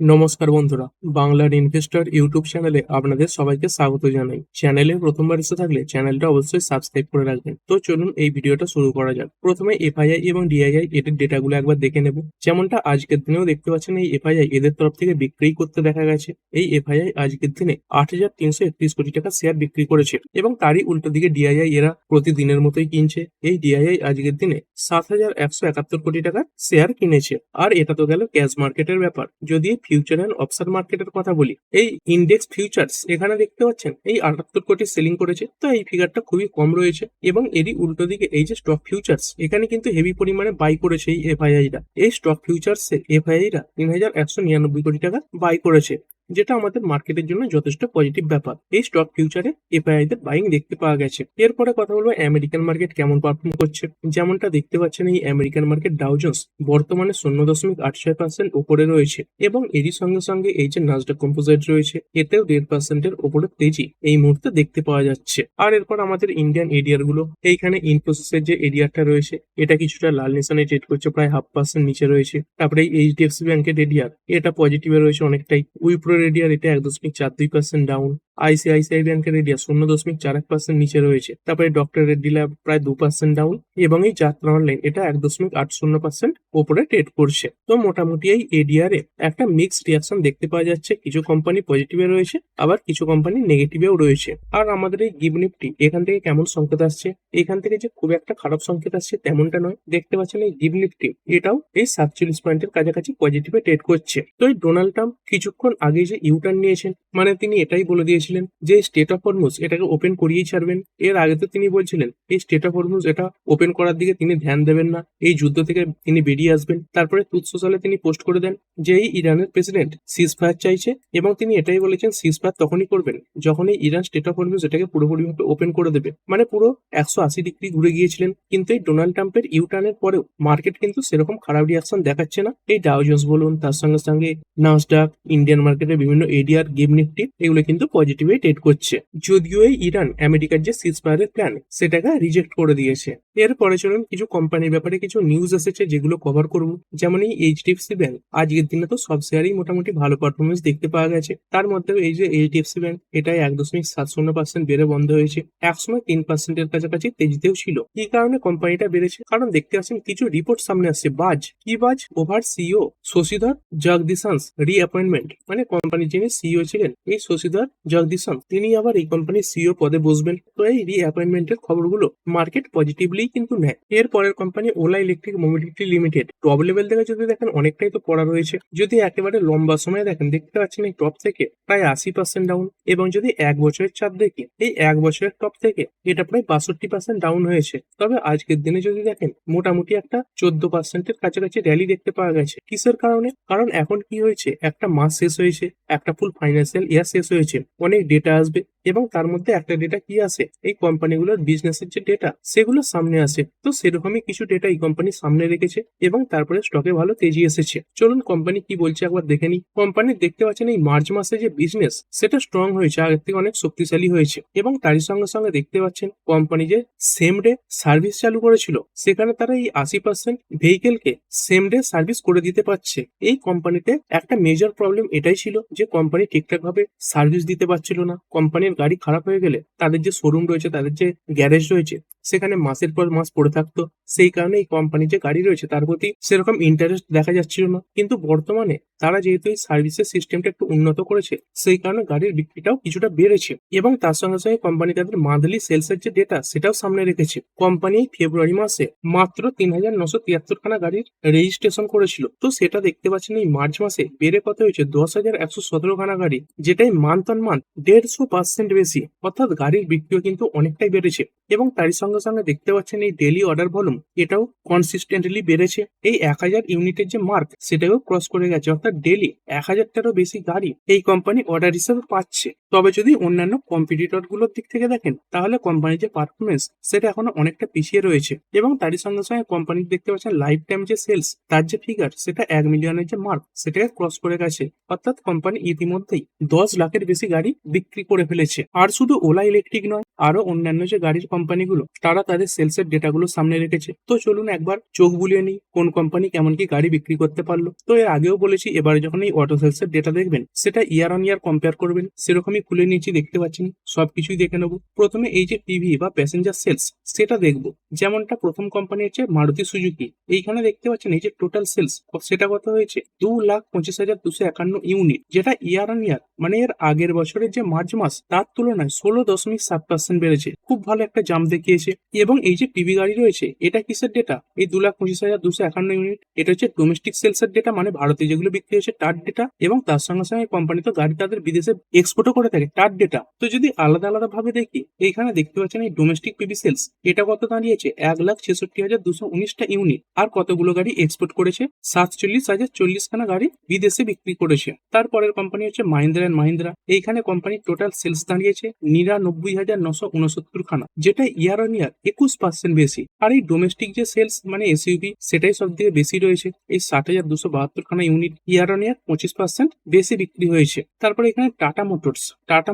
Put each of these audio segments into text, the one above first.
নমস্কার বন্ধুরা, বাংলার ইনভেস্টর ইউটিউব চ্যানেলে আপনাদের সবাইকে স্বাগত জানাই। চ্যানেলে প্রথমবার এসে থাকলে চ্যানেলটা অবশ্যই সাবস্ক্রাইব করে রাখবেন। তো চলুন এই ভিডিওটা শুরু করা যাক। প্রথমে এফআইআই এবং ডিআইআই এদের ডেটাগুলো একবার দেখে নেব। যেমনটা আজকের দিনেও দেখতে পাচ্ছেন, এই এফআইআই এদের তরফ থেকে বিক্রি করতে দেখা গেছে। এই এফআইআই আজকের দিনে 8,331 কোটি টাকা শেয়ার বিক্রি করেছে এবং তারই উল্টো দিকে ডিআইআই এরা প্রতিদিনের মতোই কিনছে। এই ডিআইআই আজকের দিনে 7,171 কোটি টাকার শেয়ার কিনেছে। আর এটা তো গেল ক্যাশ মার্কেটের ব্যাপার। যদি ফিউচার অ্যান্ড অপশন মার্কেটের কথা বলি, এই ইন্ডেক্স ফিউচার্স এখানে দেখতে পাচ্ছেন এই 78 কোটি সেলিং করেছে। তো এই ফিগারটা খুবই কম রয়েছে এবং এরই উল্টো দিকে এই যে স্টক ফিউচার্স, এখানে কিন্তু হেভি পরিমাণে বাই করেছে এই এফআইআইরা। এই স্টক ফিউচার্সে এফআইআইরা 3,199 কোটি টাকা বাই করেছে, যেটা আমাদের মার্কেটের জন্য যথেষ্ট পজিটিভ ব্যাপার। এই স্টক ফিউচারে এফআইআই দের বাইং দেখতে পাওয়া গেছে। এরপরে কথা বলবো আমেরিকান মার্কেট কেমন পারফর্ম করছে। যেমনটা দেখতে পাচ্ছেন, এই আমেরিকান মার্কেট ডাউ জোন্স বর্তমানে 0.86% উপরে রয়েছে এবং এরই সঙ্গে সঙ্গে এই যে নাসডাক কম্পোজিট রয়েছে, এতেও 1.5% উপরে তেজি এই মুহূর্তে দেখতে পাওয়া যাচ্ছে। আর এরপর আমাদের ইন্ডিয়ান এরিয়ার গুলো, এইখানে ইনফোসিসের যে এরিয়াটা রয়েছে এটা কিছুটা লাল নিশানে ট্রেড করছে, প্রায় 0.5% নিচে রয়েছে। তারপরে এই এইচডিএফসি ব্যাংকের এরিয়ার এটা পজিটিভে রয়েছে অনেকটাই। উইপ্রো এরিয়ার এটা 1.42% ডাউন। আইসিআইসিআই ব্যাংকের এরিয়া 0.41% নিচে রয়েছে। তারপরে ডক্টর রেড্ডি ল্যাব প্রায় 2% ডাউন এবং এই যাত্রা অনলাইন এটা 1.80% উপরে ট্রেড করছে। তো মোটামুটি এই এডিআর এ একটা মিক্সড রিয়াকশন দেখতে পাওয়া যাচ্ছে। কিছু কোম্পানি পজিটিভে রয়েছে, আবার কিছু কোম্পানি নেগেটিভেও রয়েছে। আর আমাদের এই গিভ নিফটি এখান থেকে কেমন সংকেত আসছে, এখান থেকে যে খুব একটা খারাপ সংকেত আসছে তেমনটা নয়। দেখতে পাচ্ছেন এই গিভ নিফটি এটাও এই 47 পয়েন্টের কাছাকাছি পজিটিভে ট্রেড করছে। তো এই ডোনাল্ড ট্রাম্প কিছুক্ষণ আগে যে ইউটার্ন নিয়েছেন, মানে তিনি এটাই বলে দিয়েছিলেন যে স্টেট অফ হরমুজ এটাকে ওপেন করিয়েই ছাড়বেন। এর আগে তো তিনি বলছিলেন এই স্টেট অফ হরমুজ এটা ওপেন করার দিকে তিনি ধ্যান দেবেন না, এই যুদ্ধ থেকে তিনি বেরিয়ে আসবেন। তারপরে ট্রুথ সোশ্যালে তিনি পোস্ট করে দেন যে এই ইরানের প্রেসিডেন্ট সিজফায়ার চাইছে এবং তিনি এটাই বলেছেন সিজফায়ার তখনই করবেন যখন এই ইরান স্টেট অফ হরমুজ এটাকে পুরোপুরিভাবে ওপেন করে দেবে। মানে পুরো 180 ডিগ্রি ঘুরে গিয়েছিলেন। কিন্তু এই ডোনাল্ড ট্রাম্পের ইউটার্নের পরেও মার্কেট কিন্তু সেরকম খারাপ রিয়াকশন দেখাচ্ছে না। এই ডাউ জোন্স বলুন, তার সঙ্গে সঙ্গে নাসডাক, ইন্ডিয়ান মার্কেটের বিভিন্ন এডিআর, গিভ নিফটি এগুলো কিন্তু পজিটিভে ট্রেড করছে। যদিও এই ইরান আমেরিকার যে সিজফায়ারের প্ল্যান সেটাকে রিজেক্ট করে দিয়েছে। এরপরে চলুন কিছু কোম্পানির ব্যাপারে কিছু নিউজ এসেছে যেগুলো কভার করব। যেমন এই এইচডিএফসি ব্যাংক আজকের দিনে তো সব শেয়ারেই মোটামুটি ভালো পারফরমেন্স দেখতে পাওয়া গেছে। তার মধ্যেও এই যে এইচডিএফসি ব্যাংক এটাই 1.70% বেড়ে বন্ধ হয়েছে। একসময় 3%-এর কাছাকাছি তেজিতেও ছিল। কি কারণে কোম্পানিটা বেড়েছে? কারণ দেখতে পাচ্ছেন কিছু রিপোর্ট সামনে আসছে। বাজ ওভার সিইও শশীধর জগদীশান্স রিঅ্যাপয়েন্টমেন্ট, মানে কোম্পানির যিনি সিইও ছিলেন এই শশীধর জগদীশন, তিনি আবার এই কোম্পানির সিইও পদে বসবেন। তো এই রিঅ্যাপয়েন্টমেন্টের খবরগুলো মার্কেট পজিটিভলি কিন্তু নেয়। এর পরের company OLA electric mobility limited. Top level থেকে যদি দেখেন অনেকটাই তো পড়া রয়েছে। যদি একেবারে লম্বা সময় দেখেন, দেখতে পাচ্ছেন এই টপ থেকে প্রায় 80% ডাউন এবং যদি এক বছরের চাপ দেখি, এই এক বছরের টপ থেকে এটা প্রায় 62% ডাউন হয়েছে। তবে আজকের দিনে যদি দেখেন মোটামুটি একটা 14%-এর কাছাকাছি র্যালি দেখতে পাওয়া গেছে। কিসের কারণে? কারণ এখন কি হয়েছে, একটা মাস শেষ হয়েছে, একটা ফুল ফাইন্যান্সিয়াল ইয়ার শেষ হয়েছে, অনেক ডেটা আসবে এবং তার মধ্যে একটা ডেটা কি আসে, এই কোম্পানিগুলোর বিজনেসের যে ডেটা সেগুলো সামনে আসে। তো সেরকমই কিছু ডেটা এই কোম্পানি সামনে রেখেছে এবং তারপরে স্টকে ভালো তেজি এসেছে। চলুন কোম্পানি কি বলছে একবার দেখে নিই। কোম্পানির দেখতে পাচ্ছেন এই মার্চ মাসে যে বিজনেস সেটা স্ট্রং হয়েছে, আগের থেকে অনেক শক্তিশালী হয়েছে এবং তারই সঙ্গে সঙ্গে দেখতে পাচ্ছেন কোম্পানি যে সেম ডে সার্ভিস চালু করেছিল, সেখানে তারা এই 80% ভেহিকেলকে সেম ডে সার্ভিস করে দিতে পারছে। এই কোম্পানিতে একটা মেজর প্রবলেম এটাই ছিল যে কোম্পানি ঠিকঠাক ভাবে সার্ভিস দিতে পারছিল না। কোম্পানির গাড়ি খারাপ হয়ে গেলে তাদের যে শোরুম রয়েছে, তাদের যে গ্যারেজ রয়েছে, সেখানে মাসের পর মাস পড়ে থাকতো। সেই কারণে এই কোম্পানির যে গাড়ি রয়েছে তার প্রতি সেরকম ইন্টারেস্ট দেখা যাচ্ছিল না। কিন্তু বর্তমানে তারা যেহেতু এই সার্ভিসের সিস্টেমটা একটু উন্নত করেছে, সেই কারণে গাড়ির বিক্রিটাও কিছুটা বেড়েছে এবং তার সঙ্গে সঙ্গে কোম্পানি তাদের মান্থলি সেলসের যে ডেটা সেটাও সামনে রেখেছে। কোম্পানি ফেব্রুয়ারি মাসে মাত্র 3,973 খানা গাড়ির রেজিস্ট্রেশন করেছিল। তো সেটা দেখতে পাচ্ছেন এই মার্চ মাসে বেড়ে কত হয়েছে, 10,117 খানা গাড়ি, যেটাই মান্থ অন মান্থ 150% বেশি। অর্থাৎ গাড়ির বিক্রিও কিন্তু অনেকটাই বেড়েছে এবং তারই সঙ্গে সঙ্গে দেখতে পাচ্ছেন এই ডেইলি অর্ডার ভলিউম এটাও কনসিস্টেন্টলি বেড়েছে। এই 1,000 ইউনিটের যে মার্ক সেটাও ক্রস করে গেছে। অর্থাৎ ডেইলি 1,000টারও বেশি গাড়ি এই কোম্পানি অর্ডার হিসেবে পাচ্ছে। তবে যদি অন্যান্য কম্পিটিটর গুলোর দিক থেকে দেখেন, তাহলে কোম্পানির যে পারফরমেন্স সেটা এখনো অনেকটা পিছিয়ে রয়েছে এবং তারই সঙ্গে সঙ্গে কোম্পানির দেখতে পাচ্ছেন লাইফ টাইম যে সেলস, তার যে ফিগার সেটা 1 মিলিয়নের যে মার্ক সেটাকে ক্রস করে গেছে। অর্থাৎ কোম্পানি ইতিমধ্যেই 10 লাখের বেশি গাড়ি বিক্রি করে ফেলেছে। আর শুধু ওলা ইলেকট্রিক নয়, আরো অন্যান্য যে গাড়ির কোম্পানিগুলো তারা তাদের সেলসের ডেটাগুলো সামনে রেখেছে। তো চলুন একবার চোখ বুলিয়ে নিই কোন কোম্পানি কেমন কি গাড়ি বিক্রি করতে পারলো। তো এর আগেও বলেছি, এবারে যখন এই অটো সেলসের ডেটা দেখবেন সেটা ইয়ার অন ইয়ার কম্পেয়ার করবেন। সেরকমই খুলে নিয়েছি, দেখতে পাচ্ছেন সবকিছুই দেখে নেবো। প্রথমে এই যে টিভি বা প্যাসেঞ্জার সেলস সেটা দেখবো। যেমনটা প্রথম কোম্পানি হচ্ছে মারুতি সুজুকি। এইখানে দেখতে পাচ্ছেন এই যে টোটাল সেলস সেটা কত হয়েছে, 2,25,251 ইউনিট, যেটা ইয়ার অন ইয়ার মানে এর আগের বছরের যে মার্চ মাস তার তুলনায় 16.7% বেড়েছে। খুব ভালো একটা জাম্প দেখিয়েছে। এবং এই যে টিভি গাড়ি রয়েছে এটা কিসের ডেটা, এই 2,25,251 ইউনিট, এটা হচ্ছে ডোমেস্টিক সেলসের ডেটা, মানে ভারতে যেগুলো বিক্রি হয়েছে তার ডেটা। এবং তার সঙ্গে সঙ্গে কোম্পানি তো গাড়ি তাদের বিদেশে এক্সপোর্টও করে থাকে তার ডেটা। তো যদি আলাদা আলাদা ভাবে দেখি, এইখানে দেখতে পাচ্ছেন এই ডোমেস্টিক পিভি সেলস এটা কত দাঁড়িয়েছে, 1,66,219টা ইউনিট। আর কতগুলো গাড়ি এক্সপোর্ট করেছে, 47,040খানা গাড়ি বিদেশে বিক্রি করেছে। তারপরের কোম্পানি হচ্ছে মাহিন্দ্রা অ্যান্ড মাহিন্দ্রা। এইখানে কোম্পানির টোটাল সেলস দাঁড়িয়েছে 99,969 খানা, যেটা ইয়ার অন ইয়ার 21% বেশি। আর এই ডোমেস্টিক যে সেলস মানে এসইউভি সেটাই সব থেকে বেশি রয়েছে, এই 60,272 খানা ইউনিট, ইয়ার অন ইয়ার 25% বেশি বিক্রি হয়েছে। তারপরে এখানে টাটা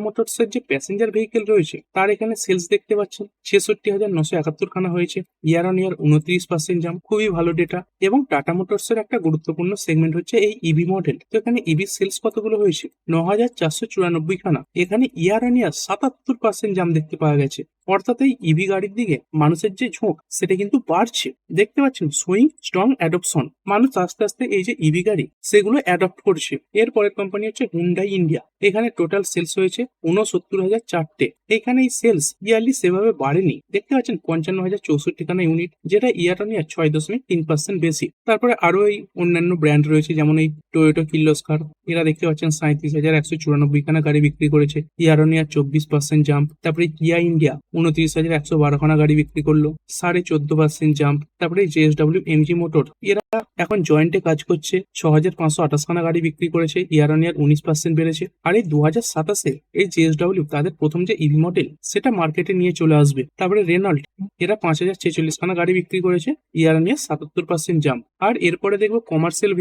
মোটরস এর যে প্যাসেঞ্জার ভেহিকেল রয়েছে তার এখানে সেলস দেখতে পাচ্ছেন 66,971 খানা হয়েছে, ইয়ার অন ইয়ার 29% জাম্প, খুবই ভালো ডেটা। এবং টাটা মোটরস এর একটা গুরুত্বপূর্ণ সেগমেন্ট হচ্ছে এই ইভি মডেল। তো এখানে ইভি সেলস কতগুলো হয়েছে, 9,494 খানা, এখানে ইয়ার অন ইয়ার 77% জাম্প দেখতে পাওয়া গেছে। অর্থাৎ এই ইভি গাড়ির দিকে মানুষের যে ঝোঁক সেটা কিন্তু বাড়ছে। দেখতে পাচ্ছেন সোয়িং স্ট্রং অ্যাডপশন, মানুষ আস্তে আস্তে এই যে ইভি গাড়ি সেগুলো অ্যাডপ্ট করছে। এরপরের কোম্পানি হচ্ছে হুন্ডাই ইন্ডিয়া। এখানে টোটাল সেলস হয়েছে 69,004টে। এখানে এই সেলস ইয়ারলি সেভাবে বাড়েনি, দেখতে পাচ্ছেন 55,064 খানা ইউনিট, যেটা ইয়ার অন ইয়ার 6.3% বেশি। তারপরে আরো এই অন্যান্য ব্র্যান্ড রয়েছে, যেমন এই টয়োটা কির্লোস্কার, এরা দেখতে পাচ্ছেন 37,194 খানা গাড়ি বিক্রি করেছে, ইয়ার অন ইয়ার 24% জাম্প। তারপরে কিয়া ইন্ডিয়া 29,112 খানা গাড়ি বিক্রি করলো, 14.5% জাম্প। তারপরে জেএসডব্লিউ এমজি মোটর, এরা এখন জয়েন্টে কাজ করছে, 6,528 খানা গাড়ি বিক্রি করেছে, ইয়ার অন ইয়ার 19% বেড়েছে। আর এই 2027-এ এই জেএসডব্লিউ তাদের প্রথম যে ইভি মডেল সেটা মার্কেটে নিয়ে চলে আসবে। তারপরে রেনল্ট, এরা 5,046 খানা গাড়ি বিক্রি করেছে, ইয়ার অন ইয়ার 77% জাম্প। আর এরপরে দেখবো কমার্শিয়াল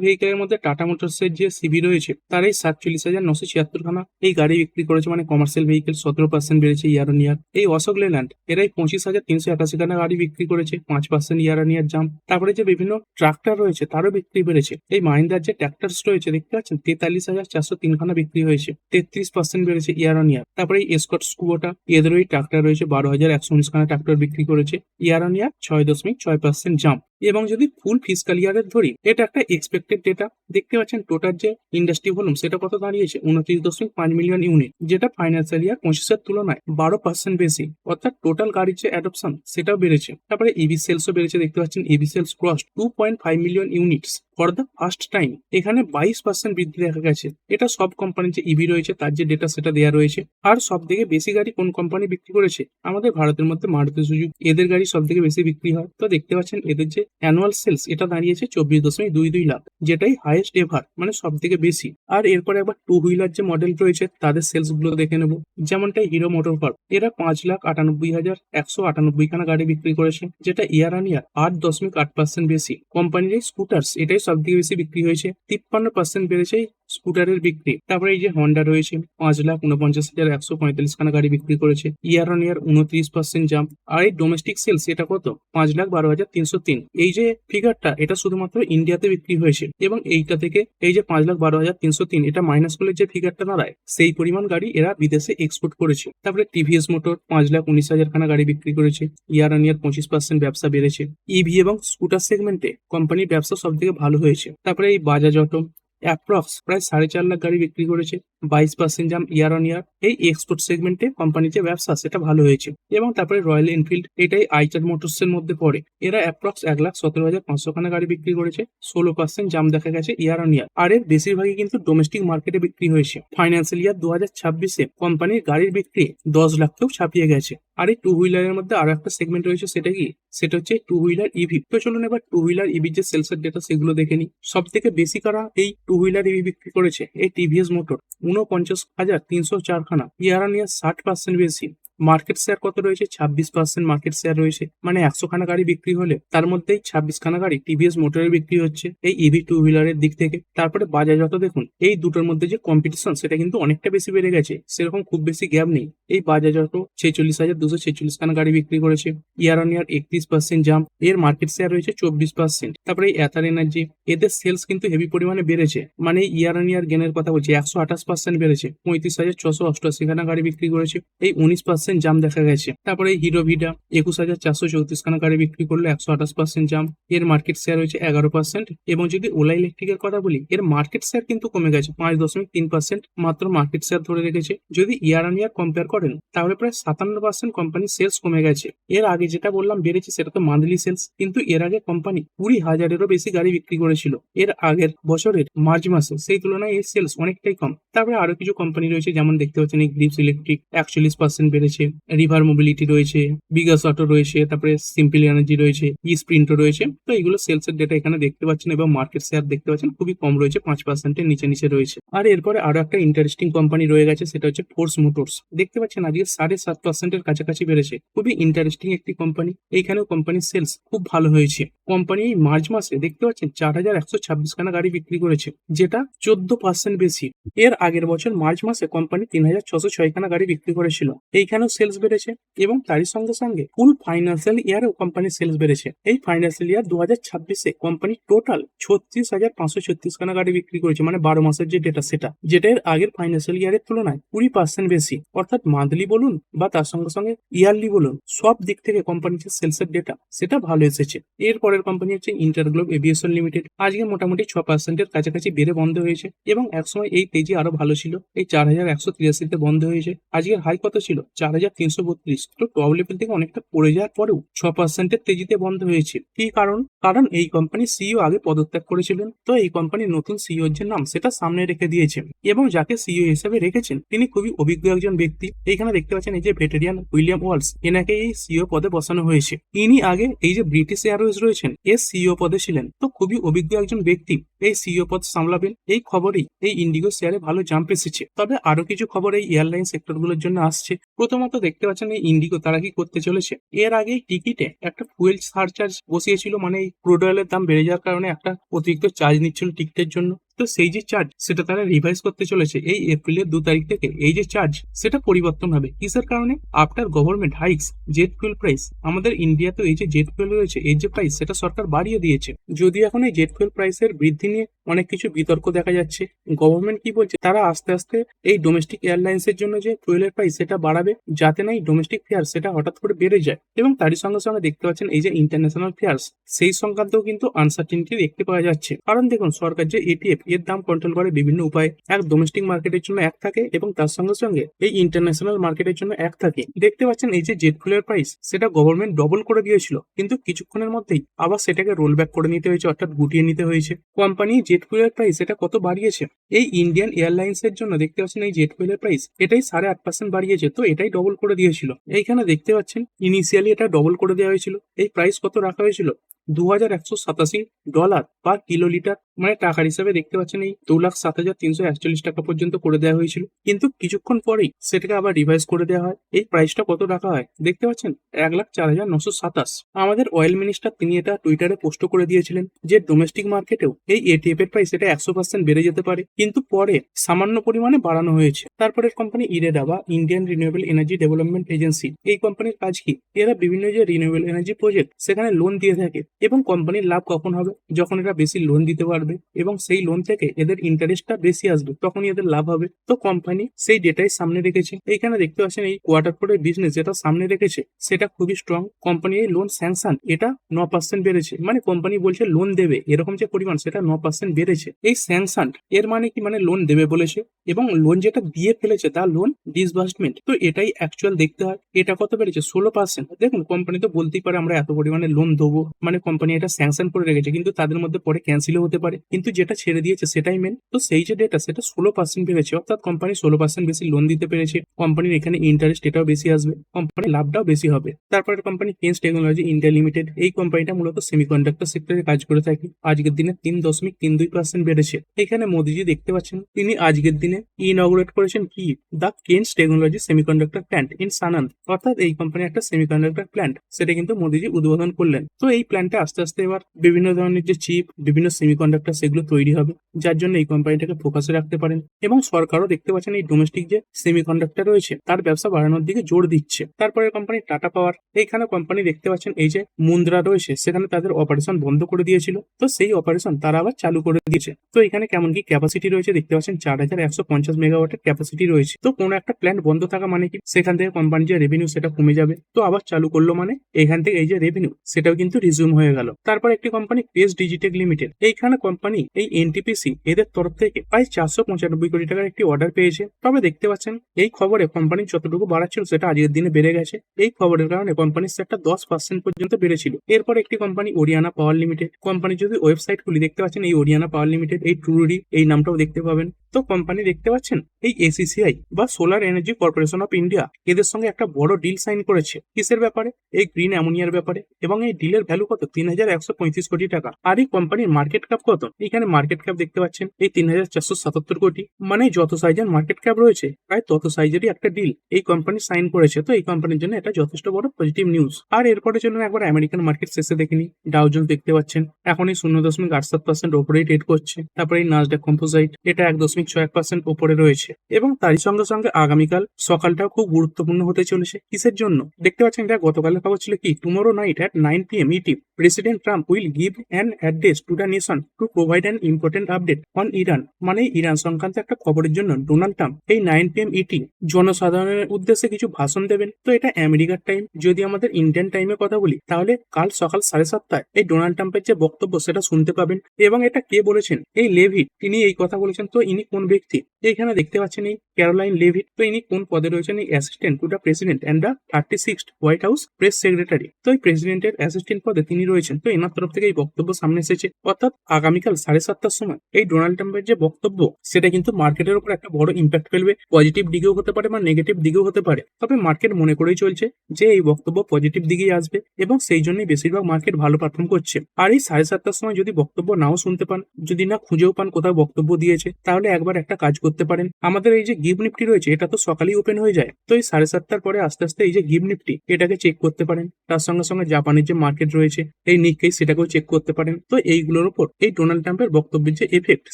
ভেহিকেলের মধ্যে টাটা মোটরস এর যে সিভি রয়েছে তার এই 47,976 খানা এই গাড়ি বিক্রি করেছে, মানে কমার্শিয়াল ভেহিকেল 17% বেড়েছে ইয়ার অন ইয়ার। এই অশোক লেল্যান্ড, এরাই 25,381 খানা গাড়ি বিক্রি করেছে, 5% ইয়ার অন ইয়ার জাম্প। তারপরে যে বিভিন্ন ট্রাক্টর রয়েছে তারও বিক্রি বেড়েছে। এই মাহিন্দ্রার যে ট্রাক্টরস রয়েছে দেখতে পাচ্ছেন 43,403 খানা বিক্রি হয়েছে, 33% বেড়েছে ইয়ার অন ইয়ার। তারপরে এই এসকর্ট স্কুবোটা, এদেরও এই ট্রাক্টর রয়েছে, 12,119 খানা ট্রাক্টর বিক্রি করেছে, ইয়ার অন ইয়ার 6.6% জাম্প। এবং যদি ফুল ফিসকাল ইয়ারের ধরি, এটা একটা এক্সপেক্টেড ডেটা। দেখতে পাচ্ছেন টোটাল যে ইন্ডাস্ট্রি ভলিউম সেটা কত দাঁড়িয়েছে, 29.5 মিলিয়ন ইউনিট, যেটা ফাইন্যান্সিয়াল ইয়ার 25-এর তুলনায় 12% বেশি। অর্থাৎ টোটাল গাড়ির যে অ্যাডপশন সেটাও বেড়েছে। তারপরে ইভি সেলসও বেড়েছে, দেখতে পাচ্ছেন EV sales cross 2.5 million units for the first time, এখানে 22% বৃদ্ধি দেখা গেছে। এটা সব কোম্পানির যে ইভি রয়েছে তার যে ডেটা সেটা দেওয়া রয়েছে। আর সব থেকে বেশি গাড়ি কোন কোম্পানি বিক্রি করেছে, আমাদের ভারতের মধ্যে মারুতি সুজুকি, এদের গাড়ি সব থেকে বেশি বিক্রি হয়। তো দেখতে পাচ্ছেন এদের যে অ্যানুয়াল সেলস এটা দাঁড়িয়েছে 24.22 লাখ, যেটাই হাইয়েস্ট এভার, মানে সব থেকে বেশি। আর এরপরে একবার টু হুইলার যে মডেল রয়েছে তাদের সেলস গুলো দেখে নেব। যেমনটাই হিরো মোটর কর্প, এরা 5,98,198 খানা গাড়ি বিক্রি করেছে, যেটা ইয়ার অন ইয়ার 8.8% বেশি। কোম্পানির এই স্কুটার্স এটাই সব থেকে বেশি বিক্রি হয়েছে, 53% বেড়েছে স্কুটারের বিক্রি। তারপরে এই যে হন্ডা রয়েছে, 5,49,145 খানা গাড়ি বিক্রি করেছে, ইয়ার অন ইয়ার 29% জাম্প। আর এই ডোমেস্টিক সেলস এটা কত, 5,12,303। এই যে ফিগারটা এটা শুধুমাত্র ইন্ডিয়াতে বিক্রি হয়েছে, এবং এইটা থেকে এই যে 5,12,303 এটা মাইনাস করলে যে ফিগারটা দাঁড়ায় সেই পরিমাণ গাড়ি এরা বিদেশে এক্সপোর্ট করেছে। তারপরে টিভিএস মোটর 5,19,000 খানা গাড়ি বিক্রি করেছে, ইয়ার অন ইয়ার 25% ব্যবসা বেড়েছে। ইভি এবং স্কুটার সেগমেন্টে কোম্পানির ব্যবসা সব থেকে ভালো হয়েছে। তারপরে এই বাজাজ অটো অ্যাপ্রক্স প্রায় 4.5 লাখ গাড়ি বিক্রি করেছে, 22% জাম্প ইয়ার অন ইয়ার। এই এক্সপোর্ট সেগমেন্টে কোম্পানির যে ব্যবসা সেটা ভালো হয়েছে। এবং তারপরে রয়্যাল এনফিল্ড, এটাই আইচার মোটরস এর মধ্যে পড়ে, এরা অ্যাপ্রক্স 1,17,500 খানা গাড়ি বিক্রি করেছে, 16% জাম্প দেখা গেছে ইয়ার অন ইয়ার। আর এর বেশিরভাগই কিন্তু ডোমেস্টিক মার্কেটে বিক্রি হয়েছে। ফাইন্যান্সিয়াল ইয়ার 2026-এ কোম্পানির গাড়ির বিক্রি 10 লাখকেও ছাপিয়ে গেছে। আর এই টু হুইলারের মধ্যে আরো একটা সেগমেন্ট রয়েছে, সেটা কি, সেটা হচ্ছে টু হুইলার ইভি। তো চলুন এবার টু হুইলার ইভি যে সেলসের ডেটা সেগুলো দেখে নিই। সব থেকে বেশি কারা এই টু হুইলার ইভি বিক্রি করেছে, এই টিভিএস মোটর 49,304 খানা, ইয়ার অন ইয়ার 60% বেশি। মার্কেট শেয়ার কত রয়েছে? 26% মার্কেট শেয়ার রয়েছে। মানে 100 খানা গাড়ি বিক্রি হলে তার মধ্যেই 26 খানা গাড়ি টিভিএস মোটরের বিক্রি হচ্ছে এই ইভি টু হুইলারের দিক থেকে। তারপরে বাজাজ অটো দেখুন, এই দুটোর মধ্যে যে কম্পিটিশন সেটা কিন্তু অনেকটা বেশি বেড়ে গেছে, সেরকম খুব বেশি গ্যাপ নেই। এই বাজাজ অটো 46,246 খানা গাড়ি বিক্রি করেছে, ইয়ার অন ইয়ার 31% জাম্প, এর মার্কেট শেয়ার রয়েছে 24%। তারপরে এই এথার এনার্জি, এদের সেলস কিন্তু হেভি পরিমাণে বেড়েছে, মানে ইয়ার অন ইয়ার গেনের কথা বলছি, 128% বেড়েছে, 35,688 খানা গাড়ি বিক্রি করেছে, এই 19% জাম্প দেখা গেছে। তারপরে এই হিরো ভিডা 21,434 খানা গাড়ি বিক্রি করলো, 128% জাম্প, এর মার্কেট শেয়ার হয়েছে 11%। এবং যদি ওলা ইলেকট্রিকের কথা বলি, এর মার্কেট শেয়ার কিন্তু কমে গেছে, 5.3% মাত্র মার্কেট শেয়ার ধরে রেখেছে। যদি ইয়ার অন ইয়ার কম্পেয়ার করেন তাহলে প্রায় 57% কোম্পানির সেলস কমে গেছে। এর আগে যেটা বললাম বেড়েছে সেটা তো মান্থলি সেলস, কিন্তু এর আগে কোম্পানি 20,000-এরও বেশি গাড়ি বিক্রি করেছিল এর আগের বছরের মার্চ মাসে, সেই তুলনায় এর সেলস অনেকটাই কম। তারপরে আরো কিছু কোম্পানি রয়েছে, যেমন দেখতে পাচ্ছেন এই গ্রিপস ইলেকট্রিক 41% বেড়েছে, রিভার মোবিলিটি রয়েছে, বিগাস অটো রয়েছে, তারপরে সিম্পল এনার্জি রয়েছে, ই স্প্রিন্টও রয়েছে। তো এইগুলো সেলস এর ডেটা এখানে দেখতে পাচ্ছেন, এবং মার্কেট শেয়ার দেখতে পাচ্ছেন খুবই কম রয়েছে, 5%-এর নিচে নিচে রয়েছে। আর এরপরে আরো একটা ইন্টারেস্টিং কোম্পানি রয়ে গেছে, সেটা হচ্ছে ফোর্স মোটরস। দেখতে পাচ্ছেন আজকে 7.5%-এর কাছাকাছি বেড়েছে, খুবই ইন্টারেস্টিং একটি কোম্পানি। এইখানেও কোম্পানির সেলস খুব ভালো হয়েছে। কোম্পানি এই মার্চ মাসে দেখতে পাচ্ছেন 4,126 খানা গাড়ি বিক্রি করেছে, যেটা 14% বেশি। এর আগের বছর মার্চ মাসে কোম্পানি 3,606 খানা গাড়ি বিক্রি করেছিল, এইখানেও সেলস বেড়েছে। এবং তারই সঙ্গে সঙ্গে ফুল ফাইন্যান্সিয়াল ইয়ারেও কোম্পানির সেলস বেড়েছে। এই ফাইন্যান্সিয়াল ইয়ার 2026-এ কোম্পানি টোটাল 36,536 খানা গাড়ি বিক্রি করেছে, মানে 12 মাসের যে ডেটা সেটা, যেটা এর আগের ফাইন্যান্সিয়াল ইয়ারের তুলনায় 20% বেশি। অর্থাৎ মান্থলি বলুন বা তার সঙ্গে সঙ্গে ইয়ারলি বলুন, সব দিক থেকে কোম্পানির যে সেলসের ডেটা সেটা ভালো এসেছে। এর পরের কোম্পানি হচ্ছে ইন্টারগ্লোব এভিয়েশন লিমিটেড। আজকে মোটামুটি 6%-এর কাছাকাছি বেড়ে বন্ধ হয়েছে, এবং একসময় এই তেজি আরো ভালো ছিল, এই 4,183-তে বন্ধ হয়েছে। আজকের হাই কত ছিল? 4,332। তো টপ লেভেল থেকে অনেকটা পড়ে যাওয়ার পরেও 6%-এর তেজিতে বন্ধ হয়েছে। কি কারণ? কারণ এই কোম্পানির সিইও আগে পদত্যাগ করেছিলেন, তো এই কোম্পানির নতুন সিইওর যে নাম সেটা সামনে রেখে দিয়েছে, এবং যাকে সিইও হিসেবে রেখেছেন তিনি খুবই অভিজ্ঞ একজন ব্যক্তি। এইখানে দেখতে পাচ্ছেন এই যে ভেটেরিয়ান উইলিয়াম ওয়ালস, এনাকে এই সিইও পদে বসানো হয়েছে। ইনি আগে এই যে ব্রিটিশ এয়ারওয়েজ রয়েছেন এর সিইও পদে ছিলেন, তো খুবই অভিজ্ঞ একজন ব্যক্তি এই সিইও পদ সামলাবেন। এই খবরেই এই ইন্ডিগো শেয়ারে ভালো জাম্প এসেছে। তবে আরো কিছু খবর এই এয়ারলাইন সেক্টরগুলোর জন্য আসছে। প্রথমত দেখতে পাচ্ছেন এই ইন্ডিগো তারা কি করতে চলেছে, এর আগে টিকিটে একটা ফুয়েল সারচার্জ বসিয়েছিল, মানে এই ক্রুড অয়েলের দাম বেড়ে যাওয়ার কারণে একটা অতিরিক্ত চার্জ নিচ্ছিল টিকিটের জন্য। তো সেই যে চার্জ সেটা তারা রিভাইজ করতে চলেছে এই এপ্রিলের 2 তারিখ থেকে। এই যে চার্জ সেটা পরিবর্তন হবে, কিসের কারণে? After government hikes jet fuel price. আমাদের ইন্ডিয়াতে এই যে জেট ফুয়েল রয়েছে এর যে প্রাইস সেটা সরকার বাড়িয়ে দিয়েছে। যদি এখন এই জেট ফুয়েল প্রাইসের বৃদ্ধি নিয়ে অনেক কিছু বিতর্ক দেখা যাচ্ছে, গভর্নমেন্ট কি বলছে, তারা আস্তে আস্তে এই ডোমেস্টিক এয়ারলাইন্সের জন্য যে ফুয়েলের প্রাইস সেটা বাড়াবে, যাতে না এই ডোমেস্টিক ফেয়ার সেটা হঠাৎ করে বেড়ে যায়। এবং তারই সঙ্গে সঙ্গে দেখতে পাচ্ছেন এই যে ইন্টারন্যাশনাল ফেয়ার্স, সেই সংক্রান্তেও কিন্তু আনসার্টিনিটি দেখতে পাওয়া যাচ্ছে। কারণ দেখুন, সরকার যে এটিএফ এর দাম কন্ট্রোল করে বিভিন্ন উপায়ে, এক ডোমেস্টিক মার্কেটের জন্য এক থাকে এবং তার সঙ্গে সঙ্গে এই ইন্টারন্যাশনাল মার্কেটের জন্য এক থাকে। দেখতে পাচ্ছেন এই যে জেট ফুয়েলের প্রাইস সেটা গভর্নমেন্ট ডবল করে দিয়েছিল, কিন্তু কিছুক্ষণের মধ্যেই আবার সেটাকে রোল ব্যাক করে নিতে হয়েছে, অর্থাৎ গুটিয়ে নিতে হয়েছে। কোম্পানি জেট ফুয়েলের প্রাইস এটা কত বাড়িয়েছে? এই ইন্ডিয়ান এয়ারলাইন্স এর জন্য দেখতে পাচ্ছেন এই জেট ফুয়েলের প্রাইস এটাই 8.5% বাড়িয়েছে, তো এটাই ডবল করে দিয়েছিল। এইখানে দেখতে পাচ্ছেন ইনিশিয়ালি এটা ডবল করে দেওয়া হয়েছিল। এই প্রাইস কত রাখা হয়েছিল? $2,187 পার কিলোলিটার, মানে টাকার হিসাবে দেখতে পাচ্ছেন এই 2,07,341 টাকা পর্যন্ত করে দেওয়া হয়েছিল। কিন্তু কিছুক্ষণ পরেই সেটাকে আবার রিভাইজ করে দেওয়া হয়। এই প্রাইসটা কত রাখা হয় দেখতে পাচ্ছেন? 1,04,927। আমাদের অয়েল মিনিস্টার তিনি এটা টুইটারে পোস্ট করে দিয়েছিলেন যে ডোমেস্টিক মার্কেটেও এই এটিএফ এর প্রাইস এটা 100% বেড়ে যেতে পারে, কিন্তু পরে সামান্য পরিমাণে বাড়ানো হয়েছে। তারপরের কোম্পানি ইরেডা বা Indian renewable energy development agency. এই কোম্পানির কাজ কি? এরা বিভিন্ন যে রিনিউয়েবল এনার্জি প্রজেক্ট সেখানে লোন দিয়ে থাকে, এবং কোম্পানির লাভ কখন হবে? যখন এরা বেশি লোন দিতে পারবে এবং সেই লোন থেকে এদের ইন্টারেস্টটা বেশি আসবে, তখনই এদের লাভ হবে। তো কোম্পানি সেই ডেটাই সামনে রেখেছে। এইখানে দেখতে পাচ্ছেন এই কোয়ার্টার ফোরের বিজনেস যেটা সামনে রেখেছে সেটা খুবই স্ট্রং। কোম্পানি এই লোন স্যাংশন এটা 9% বেড়েছে, মানে কোম্পানি বলছে লোন দেবে এরকম যে পরিমাণ সেটা 9% বেড়েছে। এই স্যাংশন এর মানে কি? মানে লোন দেবে বলেছে, এবং লোন যেটা দিয়ে ফেলেছে তার লোন ডিসবার্সমেন্ট, তো এটাই অ্যাকচুয়াল দেখতে হয়। এটা কত বেড়েছে? 16%। দেখুন, কোম্পানি তো বলতেই পারে আমরা এত পরিমাণে লোন দেবো, মানে কোম্পানি এটা স্যাংশন করে রেখেছে, কিন্তু তাদের মধ্যে পরে ক্যান্সেলও হতে পারে। পারে, কিন্তু যেটা ছেড়ে দিয়েছে সেটাই মেন। তো সেই যে ডেটা সেটা 16% বেড়েছে, অর্থাৎ কোম্পানি 16% বেশি লোন দিতে পেরেছে। কোম্পানির এখানে ইন্টারেস্ট এটাও বেশি আসবে, কোম্পানির লাভটাও বেশি হবে। তারপরে কোম্পানি কেন্স টেকনোলজি ইন্ডিয়া লিমিটেড, এই কোম্পানিটা মূলত সেমিকন্ডাক্টর সেক্টরে কাজ করে থাকে। আজকের দিনে 3.32% বেড়েছে। এখানে মোদিজি দেখতে পাচ্ছেন তিনি আজকের দিনে ইনঅগ্রেট করেছেন কি, the Kaynes technology semiconductor plant in Sanand, অর্থাৎ এই কোম্পানি একটা সেমিকন্ডাক্টর প্ল্যান্ট, সেটা কিন্তু মোদিজি উদ্বোধন করলেন। তো এই প্ল্যান্টে আস্তে আস্তে এবার বিভিন্ন ধরনের যে চিপ, বিভিন্ন সেমিকন্ডাক্টর সেগুলো তৈরি হবে, যার জন্য এই কোম্পানিটাকে ফোকাসে রাখতে পারেন। এবং সরকারও দেখতে পাচ্ছেন এই ডোমেস্টিক যে সেমিকন্ডাক্টর রয়েছে তার ব্যবসা বাড়ানোর দিকে জোর দিচ্ছে। তারপরে কোম্পানি টাটা পাওয়ার, এইখানে কোম্পানি দেখতে পাচ্ছেন এই যে মুন্দ্রা রয়েছে সেখানে তাদের অপারেশন বন্ধ করে দিয়েছিল, তো সেই অপারেশন তারা আবার চালু করে দিয়েছে। তো এখানে কেমন কি ক্যাপাসিটি রয়েছে দেখতে পাচ্ছেন, 4150 মেগাওয়াটের ক্যাপাসিটি রয়েছে। তো কোনো একটা প্ল্যান্ট বন্ধ থাকা মানে কি, সেখান থেকে কোম্পানির যে রেভিনিউ সেটা কমে যাবে। তো আবার চালু করলো মানে এখান থেকে এই যে রেভিনিউ সেটাও কিন্তু রিজিউম হয়ে গেল। তারপর একটি কোম্পানি পেস ডিজিটেক লিমিটেড, এইখানে কোম্পানি এই এনটিপিসি এদের তরফ থেকে প্রায় 495 কোটি টাকার একটি অর্ডার পেয়েছে। তবে দেখতে পাচ্ছেন এই খবরে কোম্পানি যতটুকু বাড়াচ্ছিল সেটা আজকের দিনে বেড়ে গেছে। এই খবরের কারণে কোম্পানির শেয়ারটা 10% পর্যন্ত বেড়েছিল। এরপর একটি কোম্পানি ওরিয়ানা পাওয়ার লিমিটেড, কোম্পানি যদি ওয়েবসাইট খুলি দেখতে পাচ্ছেন এই ওরিয়ানা পাওয়ার লিমিটেড, এই ট্রুরি এই নামটাও দেখতে পাবেন। তো কোম্পানি দেখতে পাচ্ছেন এই এসিসিআই বা solar energy corporation of India এদের সঙ্গে একটা বড় ডিল সাইন করেছে। কিসের ব্যাপারে? এই গ্রিন অ্যামোনিয়ার ব্যাপারে। এবং এই ডিলের ভ্যালু কত? 3135 কোটি টাকা। আর এই কোম্পানির মার্কেট ক্যাপ কত? এখানে মার্কেট ক্যাপ দেখতে পাচ্ছেন এই 3477 কোটি। মানে যত সাইজের মার্কেট ক্যাপ রয়েছে প্রায় তত সাইজেরই একটা ডিল এই কোম্পানি সাইন করেছে। তো এই কোম্পানির জন্য এটা যথেষ্ট বড় পজিটিভ নিউজ। আর এরপরে চলুন একবার আমেরিকান মার্কেট শেষে দেখিনি। ডাউ জোন্স দেখতে পাচ্ছেন এখনই 0.87% ওপরেই ট্রেড করছে। তারপরে এই নাসডাক কম্পোজাইট এটা 1.61% ওপরে রয়েছে। এবং তারই সঙ্গে সঙ্গে আগামীকাল সকালটাও খুব গুরুত্বপূর্ণ হতে চলেছে। কিসের জন্য? দেখতে পাচ্ছেন এটা গতকালের খবর ছিল কি, tomorrow night at 9 PM ET president Trump will give an address to the nation to provide an important update on Iran. মানে ইরান সংক্রান্ত একটা খবরের জন্য ডোনাল্ড ট্রাম্প এই 9 PM ET জনসাধারণের উদ্দেশ্যে কিছু ভাষণ দেবেন। তো এটা আমেরিকার টাইম। যদি আমাদের ইন্ডিয়ান টাইমে কথা বলি তাহলে কাল সকাল 7:30 এই ডোনাল্ড ট্রাম্পের যে বক্তব্য সেটা শুনতে পাবেন। এবং এটা কে বলেছেন? এই লেভিট, তিনি এই কথা বলেছেন। তো ইনি কোন ব্যক্তি? এখানে দেখতে পাচ্ছেন এই ক্যারোলাইন লেভিট। তো ইনি কোন পদে রয়েছেন? এই assistant to the president and the 36th white house press secretary. তো এই প্রেসিডেন্টের অ্যাসিস্ট্যান্ট পদে তিনি রয়েছেন। তো এনার তরফ থেকে এই বক্তব্য সামনে এসেছে। অর্থাৎ আগামীকাল 7:30টার সময় এই ডোনাল্ড ট্রাম্পের যে বক্তব্য সেটা কিন্তু মার্কেটের উপর একটা বড় ইম্প্যাক্ট ফেলবে। পজিটিভ দিকেও হতে পারে বা নেগেটিভ দিকেও হতে পারে। তবে মার্কেট মনে করেই চলছে যে এই বক্তব্য পজিটিভ দিকেই আসবে এবং সেই জন্যই বেশিরভাগ মার্কেট ভালো পারফর্ম করছে। আর এই 7:30টার সময় যদি বক্তব্য নাও শুনতে পান, যদি না খুঁজেও পান কোথাও বক্তব্য দিয়েছে, তাহলে একবার একটা কাজ করতে পারেন। আমাদের এই যে গিভ নিফটি রয়েছে এটা তো সকালেই ওপেন হয়ে যায়। তো এই 7:30টার পরে আস্তে আস্তে এই যে গিভ নিফটি এটাকে চেক করতে পারেন। তার সঙ্গে সঙ্গে জাপানের যে মার্কেট রয়েছে এই নিক্কেই সেটাকেও চেক করতে পারেন। তো এইগুলোর উপর এই ডোনাল্ড ট্রাম্পের বক্তব্যের যে এফেক্ট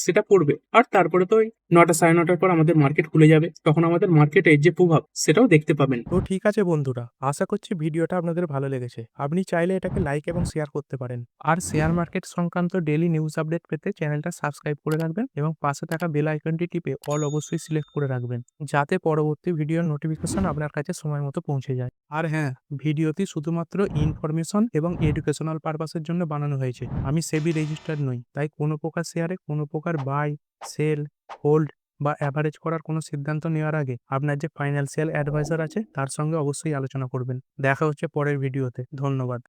সেটা পড়বে। আর তারপরে তো ওই 9টা 9:30টার পর আমাদের মার্কেট খুলে যাবে, তখন আমাদের মার্কেটের যে প্রভাব সেটাও দেখতে পাবেন। তো ঠিক আছে বন্ধুরা, আশা করছি ভিডিওটা আপনাদের ভালো লেগেছে। আপনি চাইলে এটাকে লাইক এবং শেয়ার করতে পারেন। আর শেয়ার মার্কেট সংক্রান্ত ডেইলি নিউজ আপডেট পেতে চ্যানেলটা সাবস্ক্রাইব করে রাখবেন এবং পাশে থাকা বেল আইকনটি টিপে অল অবশ্যই সিলেক্ট করে রাখবেন, যাতে পরবর্তী ভিডিওর নোটিফিকেশন আপনার কাছে সময় মতো পৌঁছে যায়। আর হ্যাঁ, ভিডিওটি শুধুমাত্র ইনফরমেশন এবং এডুকেশনাল পারপাসের জন্য বানানো হয়েছে। আমি সেবি রেজিস্টার্ড নই, তাই কোনো প্রকার শেয়ারে কোনো প্রকার বাই, সেল, হোল্ড বা অ্যাভারেজ করার কোনো সিদ্ধান্ত নেওয়ার আগে আপনার যে ফাইন্যান্সিয়াল অ্যাডভাইজার আছে তার সঙ্গে অবশ্যই আলোচনা করবেন। দেখা হচ্ছে পরের ভিডিওতে। ধন্যবাদ।